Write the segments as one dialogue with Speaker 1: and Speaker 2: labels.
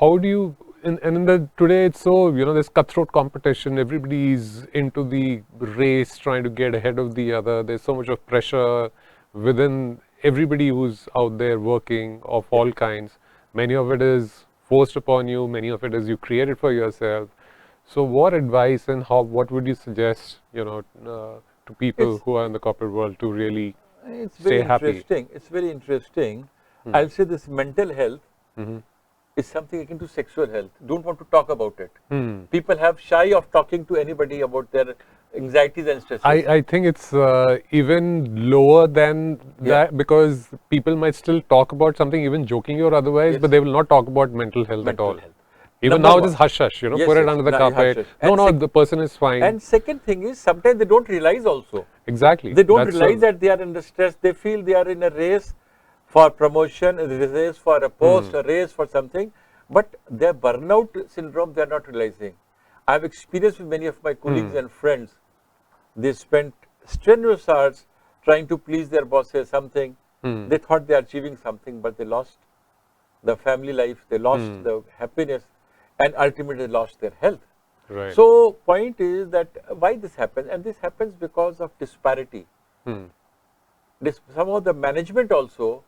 Speaker 1: how do you, today it's so, there's cutthroat competition. Everybody's into the race, trying to get ahead of the other. There's so much of pressure within everybody who's out there working of all kinds. Many of it is forced upon you. Many of it is you created for yourself. So what advice and what would you suggest, to people who are in the corporate world to really stay happy?
Speaker 2: It's very interesting. I'll say this: mental health is something akin to sexual health. Don't want to talk about it. People have shy of talking to anybody about their anxieties and stresses.
Speaker 1: I think it's even lower than that, because people might still talk about something, even jokingly or otherwise, but they will not talk about mental health at all. Even now, just hush hush, put it under the carpet. No, the person is fine.
Speaker 2: And second thing is, sometimes they don't realize also.
Speaker 1: Exactly.
Speaker 2: They don't realize that they are under stress. They feel they are in a race for promotion, a race for a post, a race for something. But their burnout syndrome, they are not realizing. I have experienced with many of my colleagues and friends. They spent strenuous hours trying to please their bosses, something. They thought they are achieving something, but they lost the family life, they lost the happiness, and ultimately lost their health.
Speaker 1: Right.
Speaker 2: So, point is that why this happens, and this happens because of disparity. Somehow the management also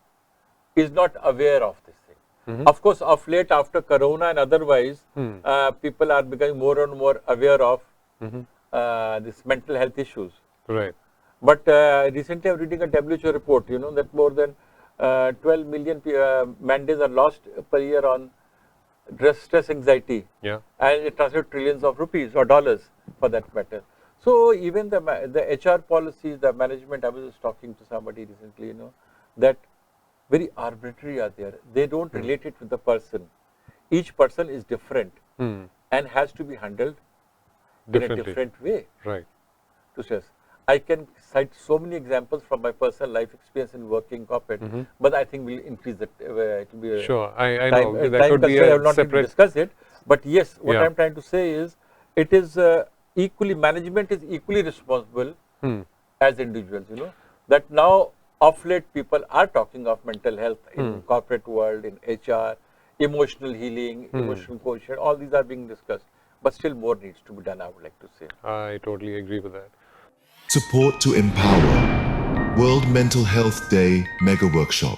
Speaker 2: is not aware of this thing. Of course, of late, after Corona and otherwise, people are becoming more and more aware of this mental health issues.
Speaker 1: Right.
Speaker 2: But recently, I'm reading a WHO report. That more than 12 million man days are lost per year on stress, anxiety.
Speaker 1: Yeah.
Speaker 2: And it translates trillions of rupees or dollars for that matter. So even the HR policies, the management, I was just talking to somebody recently, that very arbitrary are there. They don't relate it with the person. Each person is different and has to be handled in a different way.
Speaker 1: Right.
Speaker 2: To stress. I can cite so many examples from my personal life experience in working corporate, but I think we'll increase that. It will be
Speaker 1: sure, I know that could be
Speaker 2: I will not
Speaker 1: separate.
Speaker 2: Discuss it. But yes, what I'm trying to say is, it is equally, management is equally responsible as individuals. That now of late people are talking of mental health in corporate world, in HR, emotional healing, emotional quotient. All these are being discussed, but still more needs to be done, I would like to say.
Speaker 1: I totally agree with that.
Speaker 3: Support to empower. World Mental Health Day Mega Workshop.